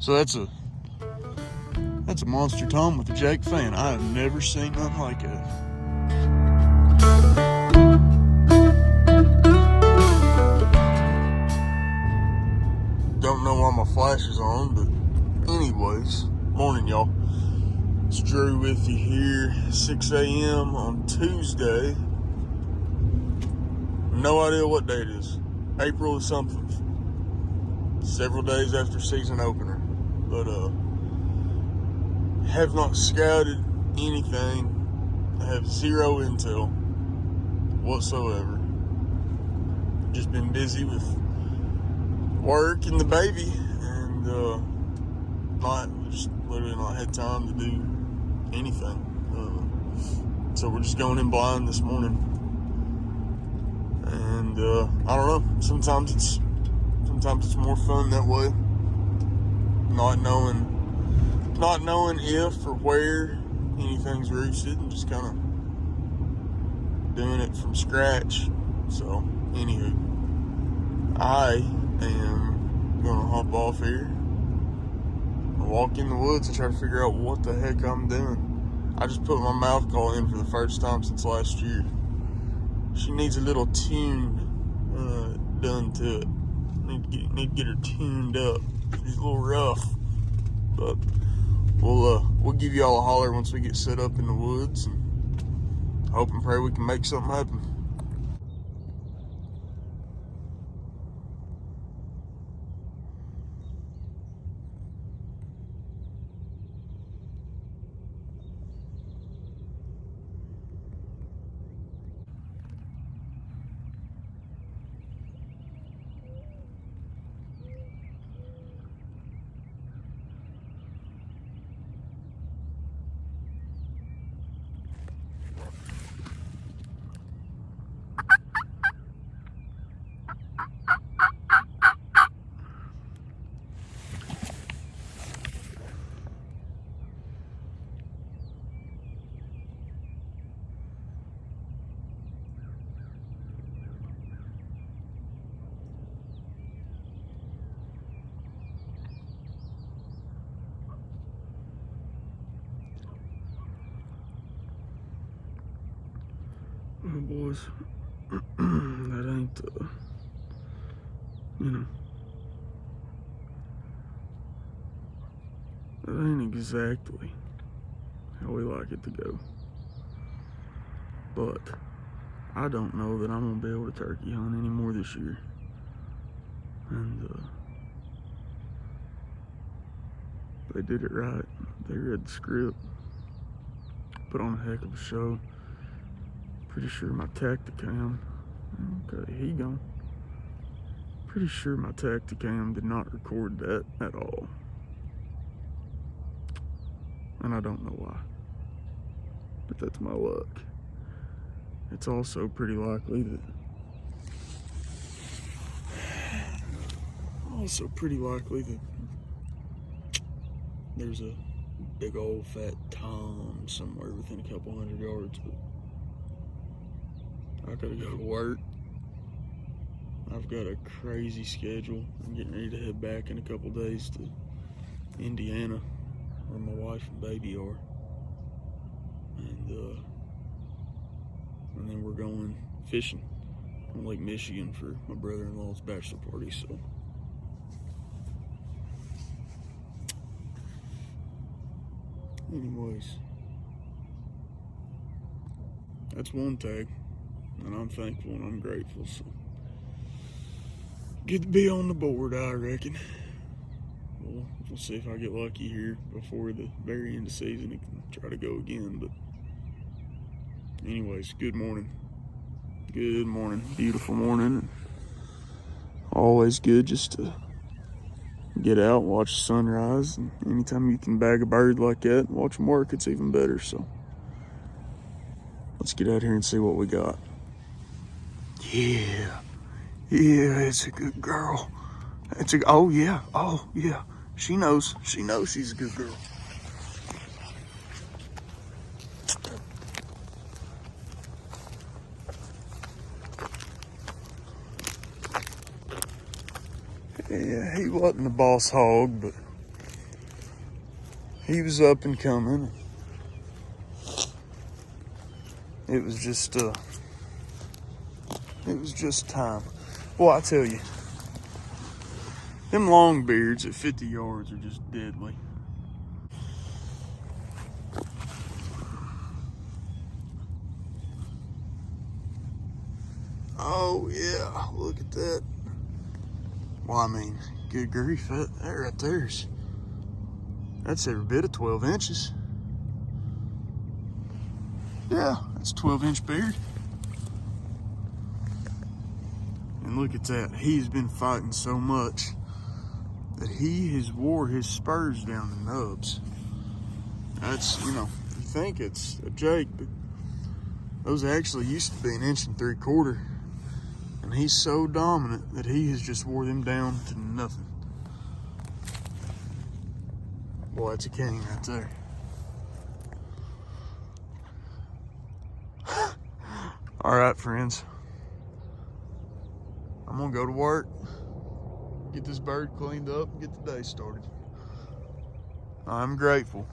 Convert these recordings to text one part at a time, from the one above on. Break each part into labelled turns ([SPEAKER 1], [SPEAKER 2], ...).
[SPEAKER 1] So that's a monster tom with a Jake fan. I have never seen nothing like it. Don't know why my flash is on, but anyways, morning y'all. It's Drew with you here, 6 a.m. on Tuesday. No idea what day it is. April or something. Several days after season opener. But have not scouted anything. I have zero intel whatsoever. Just been busy with work and the baby, and literally not had time to do anything. So we're just going in blind this morning, and I don't know. Sometimes it's more fun that way, not knowing if or where anything's roosted, and just kind of doing it from scratch. So anywho, I am gonna hop off here and walk in the woods and try to figure out what the heck I'm doing. I just put my mouth call in for the first time since last year. She needs a little tune done to it. Need to get her tuned up. She's a little rough, but we'll give y'all a holler once we get set up in the woods, and hope and pray we can make something happen. Oh, boys, that ain't, that ain't exactly how we like it to go. But I don't know that I'm gonna be able to turkey hunt anymore this year. And they did it right. They read the script, put on a heck of a show. Pretty sure my Tacticam, okay, he gone. Pretty sure my Tacticam did not record that at all. And I don't know why, but that's my luck. It's also pretty likely that there's a big old fat tom somewhere within a couple hundred yards, but I gotta go to work. I've got a crazy schedule. I'm getting ready to head back in a couple days to Indiana, where my wife and baby are. And then we're going fishing on Lake Michigan for my brother-in-law's bachelor party, so. Anyways, that's one tag. And I'm thankful and I'm grateful, so good to be on the board, I reckon. We'll see if I get lucky here before the very end of the season and can try to go again. But anyways, good morning. Good morning. Beautiful morning. Always good just to get out and watch the sunrise. And anytime you can bag a bird like that and watch them work, it's even better. So let's get out here and see what we got. Yeah, it's a good girl. Oh yeah. She knows she's a good girl. Yeah, he wasn't a boss hog, but he was up and coming. It was just time. Well, I tell you, them long beards at 50 yards are just deadly. Oh yeah, look at that. Well, I mean, good grief, that right there's, that's every bit of 12 inches. Yeah, that's a 12-inch beard. And look at that, he's been fighting so much that he has wore his spurs down the nubs. That's, you think it's a Jake, but those actually used to be 1 3/4 inches. And he's so dominant that he has just wore them down to nothing. Boy, that's a king right there. All right, friends. I'm gonna go to work, get this bird cleaned up, and get the day started. I'm grateful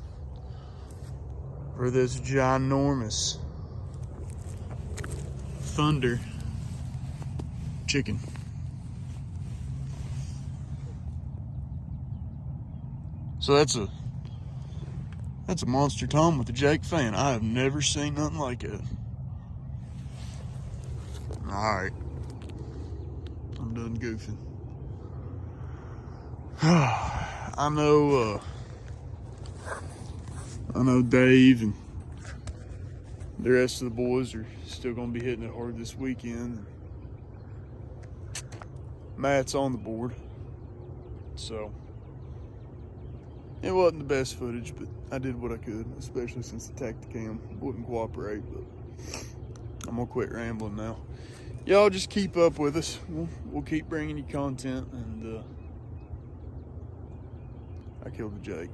[SPEAKER 1] for this ginormous thunder chicken. So that's a monster tom with a Jake fan. I have never seen nothing like it. All right, I'm done goofing. I know Dave and the rest of the boys are still gonna be hitting it hard this weekend. Matt's on the board, so it wasn't the best footage, but I did what I could, especially since the Tacticam wouldn't cooperate. But I'm gonna quit rambling now. Y'all just keep up with us. We'll keep bringing you content, and I killed the Jake.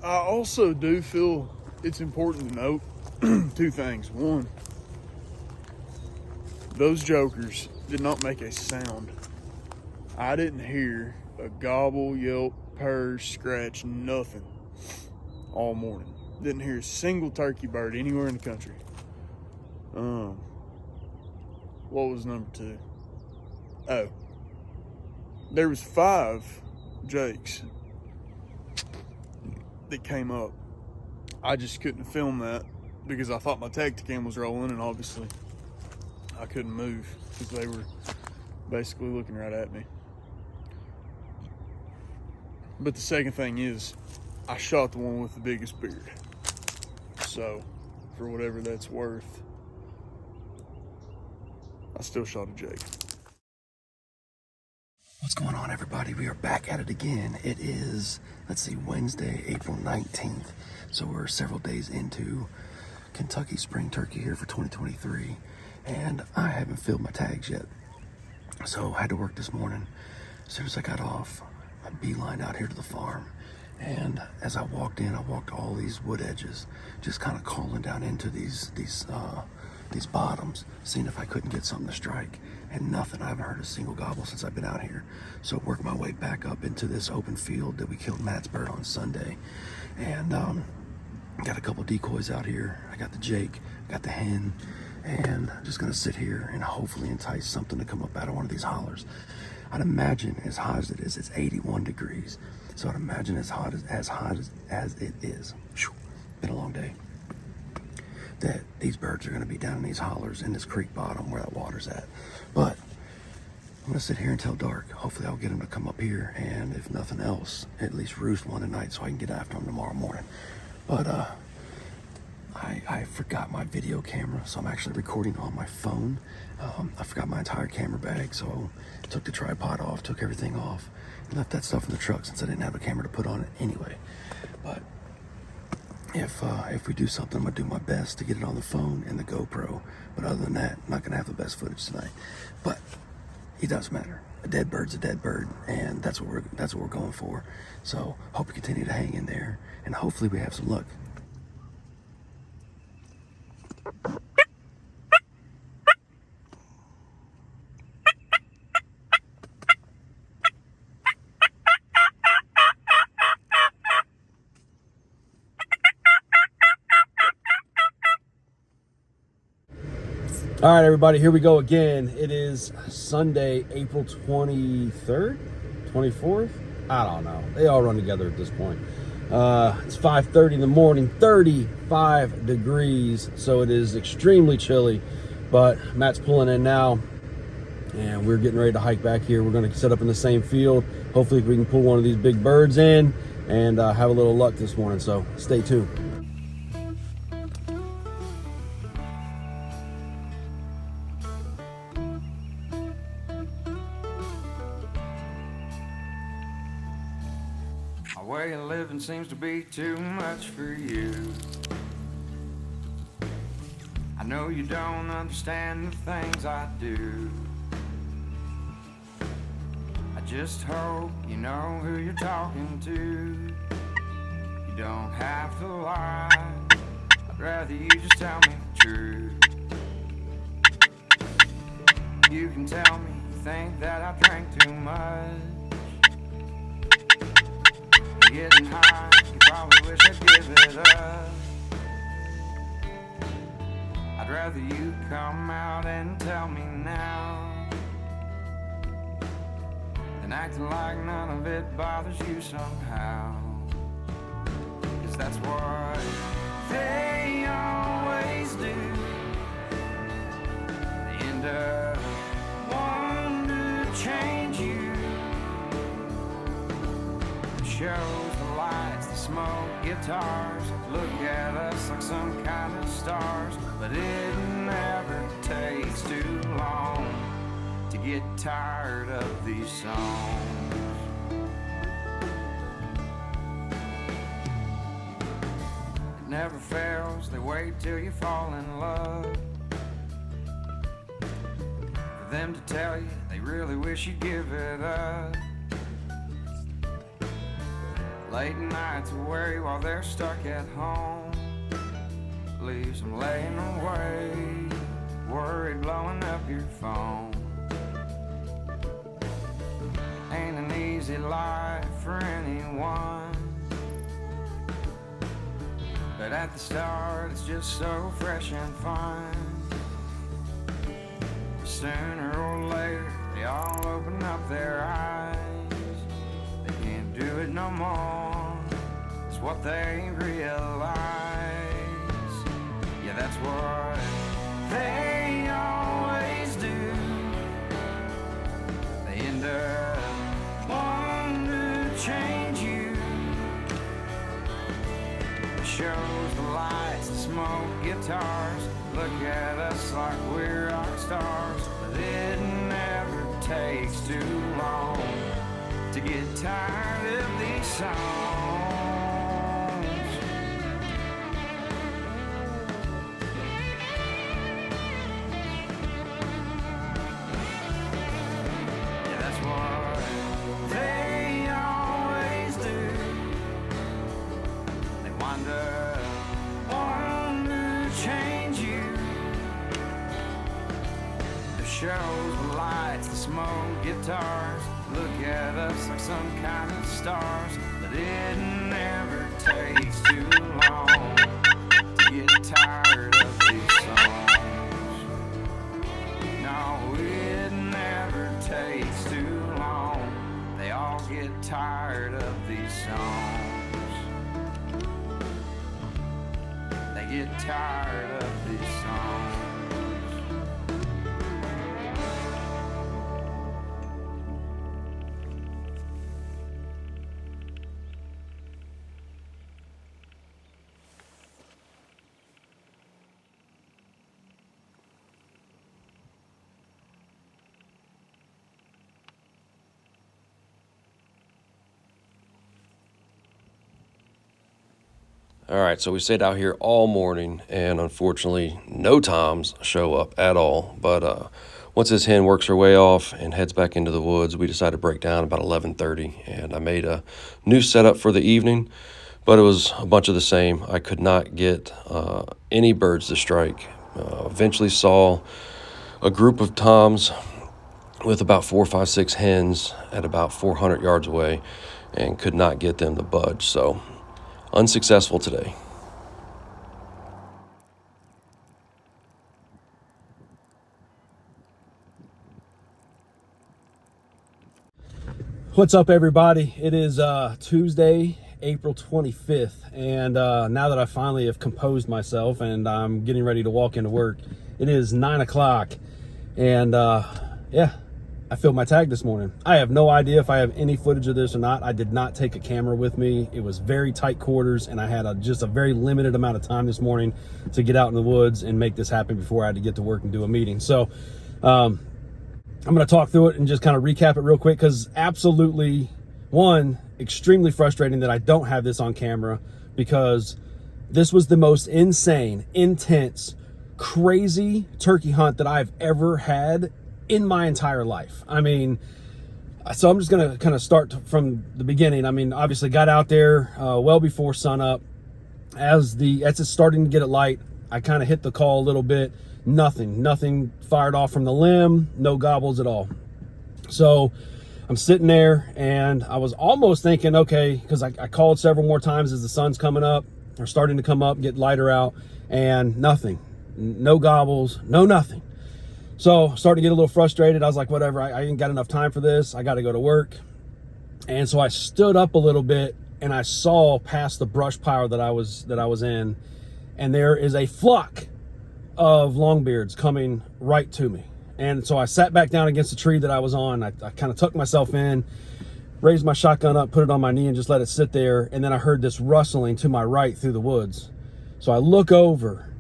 [SPEAKER 1] I also do feel it's important to note two things. One, those jokers did not make a sound. I didn't hear a gobble, yelp, purr, scratch, nothing all morning. Didn't hear a single turkey bird anywhere in the country. What was number two? Oh, there was 5 Jakes that came up. I just couldn't film that because I thought my Tacticam was rolling, and obviously I couldn't move because they were basically looking right at me. But the second thing is, I shot the one with the biggest beard. So, for whatever that's worth, I still shot a Jake.
[SPEAKER 2] What's going on, everybody? We are back at it again. It is, Wednesday, April 19th. So we're several days into Kentucky spring turkey here for 2023. And I haven't filled my tags yet. So I had to work this morning. As soon as I got off, I beelined out here to the farm. And as I walked in, I walked all these wood edges, just kind of calling down into these bottoms, seeing if I couldn't get something to strike. And nothing. I haven't heard a single gobble since I've been out here. So I worked my way back up into this open field that we killed Matt's bird on Sunday. And got a couple decoys out here. I got the Jake, got the hen, and I'm just gonna sit here and hopefully entice something to come up out of one of these hollers. I'd imagine, as hot as it is, it's 81 degrees. So I'd imagine as hot as it is. Been a long day. That these birds are going to be down in these hollers in this creek bottom where that water's at. But I'm going to sit here until dark. Hopefully I'll get them to come up here, and if nothing else, at least roost one tonight so I can get after them tomorrow morning. But I forgot my video camera, so I'm actually recording on my phone. I forgot my entire camera bag, so I took the tripod off, took everything off, and left that stuff in the truck since I didn't have a camera to put on it anyway. But if we do something, I'm gonna do my best to get it on the phone and the GoPro. But other than that, I'm not gonna have the best footage tonight. But it doesn't matter. A dead bird's a dead bird, and that's what we're going for. So hope you continue to hang in there, and hopefully we have some luck.
[SPEAKER 3] All right, everybody, here we go again. It is Sunday, April 23rd, 24th. I don't know. They all run together at this point. It's 5:30 in the morning, 35 degrees, so it is extremely chilly. But Matt's pulling in now, and we're getting ready to hike back here. We're going to set up in the same field. Hopefully, we can pull one of these big birds in and have a little luck this morning. So stay tuned.
[SPEAKER 4] My way of living seems to be too much for you. I know you don't understand the things I do. I just hope you know who you're talking to. You don't have to lie. I'd rather you just tell me the truth. You can tell me you think that I drank too much. Getting high, you probably wish I'd give it up. I'd rather you come out and tell me now than acting like none of it bothers you somehow. 'Cause that's what they always do. They end up wanting to change you. Shows, the lights, the smoke, guitars look at us like some kind of stars. But it never takes too long to get tired of these songs. It never fails, they wait till you fall in love for them to tell you they really wish you'd give it up. Late nights of worry while they're stuck at home leaves them laying awake, worried blowing up your phone. Ain't an easy life for anyone, but at the start it's just so fresh and fun. Sooner or later they all open up their eyes. They can't do it no more, it's what they realize. Yeah, that's what they always do. They end up wanting to change you. The shows, the lights, the smoke, guitars look at us like we're rock stars. But it never takes too long to get tired of these songs. Yeah, that's what they always do. They wind up wanting to change you. The shows, the lights, the smoke, guitars look at us like some kind of stars. But it never takes too long to get tired of these songs. No, it never takes too long. They all get tired of these songs. They get tired of these songs.
[SPEAKER 2] All right, so we stayed out here all morning, and unfortunately, no toms show up at all. But once this hen works her way off and heads back into the woods, we decided to break down about 11:30, and I made a new setup for the evening, but it was a bunch of the same. I could not get any birds to strike. Eventually saw a group of toms with about 4, 5, 6 hens at about 400 yards away, and could not get them to budge. So unsuccessful today.
[SPEAKER 3] What's up, everybody? It is Tuesday, April 25th, and now that I finally have composed myself and I'm getting ready to walk into work, it is 9 o'clock, and yeah, I filled my tag this morning. I have no idea if I have any footage of this or not. I did not take a camera with me. It was very tight quarters, and I had just a very limited amount of time this morning to get out in the woods and make this happen before I had to get to work and do a meeting. So I'm going to talk through it and just kind of recap it real quick, because absolutely, one, extremely frustrating that I don't have this on camera, because this was the most insane, intense, crazy turkey hunt that I've ever had in my entire life. I mean, so I'm just going to kind of start from the beginning. I mean, obviously got out there well before sunup. As it's starting to get it light, I kind of hit the call a little bit. Nothing fired off from the limb, no gobbles at all. So I'm sitting there, and I was almost thinking, okay, because I called several more times as the sun's coming up, or starting to come up, get lighter out, and nothing. No gobbles, no nothing. So starting to get a little frustrated. I was like, whatever, I ain't got enough time for this. I got to go to work. And so I stood up a little bit, and I saw past the brush pile that I was in, and there is a flock of longbeards coming right to me. And so I sat back down against the tree that I was on. I kind of tucked myself in, raised my shotgun up, put it on my knee, and just let it sit there. And then I heard this rustling to my right through the woods. So I look over,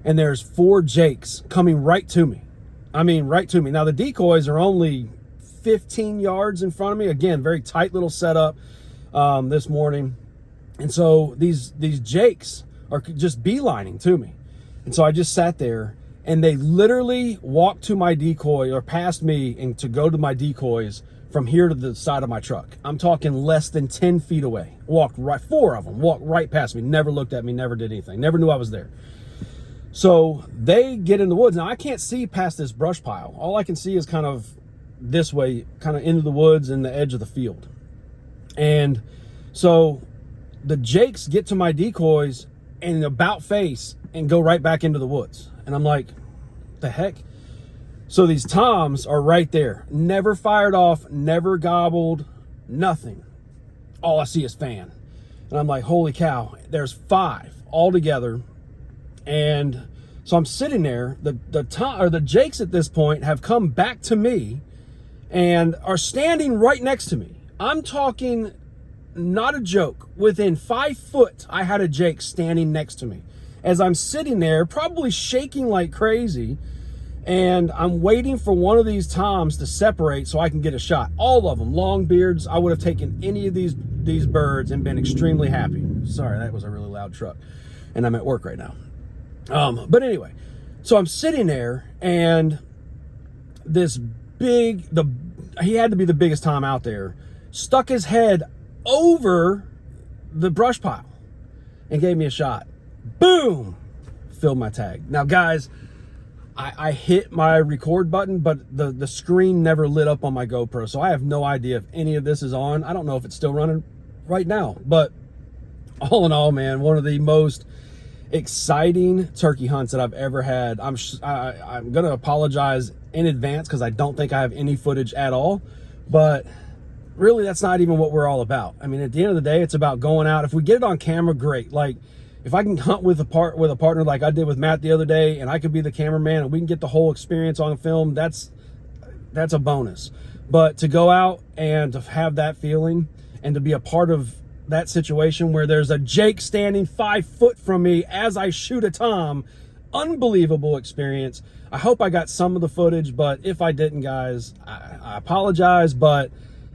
[SPEAKER 3] and there's 4 jakes coming right to me. I mean, right to me. Now, the decoys are only 15 yards in front of me. Again, very tight little setup this morning. And so these jakes are just beelining to me. And so I just sat there, and they literally walked to my decoy, or past me, and to go to my decoys from here to the side of my truck. I'm talking less than 10 feet away. Walked right, 4 of them walked right past me, never looked at me, never did anything, never knew I was there. So they get in the woods. Now, I can't see past this brush pile. All I can see is kind of this way, kind of into the woods and the edge of the field. And so the jakes get to my decoys and about face and go right back into the woods. And I'm like, the heck? So these toms are right there. Never fired off, never gobbled, nothing. All I see is fan. And I'm like, holy cow, there's 5 altogether. And so I'm sitting there. The jakes at this point have come back to me and are standing right next to me. I'm talking, not a joke, within 5 foot, I had a jake standing next to me. As I'm sitting there, probably shaking like crazy, and I'm waiting for one of these toms to separate so I can get a shot. All of them, long beards. I would have taken any of these birds and been extremely happy. Sorry, that was a really loud truck, and I'm at work right now. But anyway, so I'm sitting there, and this he had to be the biggest tom out there, stuck his head over the brush pile and gave me a shot. Boom! Filled my tag. Now, guys, I hit my record button, but the screen never lit up on my GoPro, so I have no idea if any of this is on. I don't know if it's still running right now, but all in all, man, one of the most exciting turkey hunts that I've ever had. I'm going to apologize in advance because I don't think I have any footage at all, but really that's not even what we're all about. I mean, at the end of the day, it's about going out. If we get it on camera, great. Like, if I can hunt with a partner like I did with Matt the other day, and I could be the cameraman and we can get the whole experience on film, that's a bonus. But to go out and to have that feeling and to be a part of that situation where there's a jake standing 5 foot from me as I shoot a tom, unbelievable experience. I hope I got some of the footage, but if I didn't, guys, I apologize, but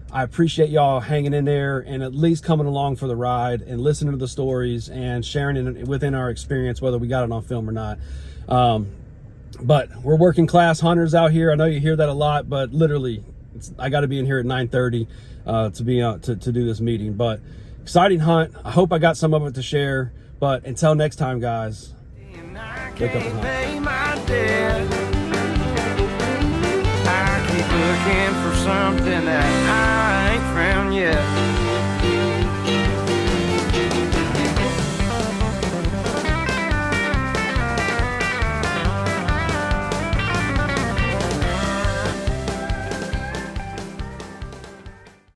[SPEAKER 3] I appreciate y'all hanging in there and at least coming along for the ride and listening to the stories and sharing it within our experience, whether we got it on film or not. But we're working class hunters out here. I know you hear that a lot, but literally, I got to be in here at 9:30 to do this meeting. But exciting hunt. I hope I got some of it to share. But until next time, guys, wake up and hunt.
[SPEAKER 4] Looking for something that I ain't found yet.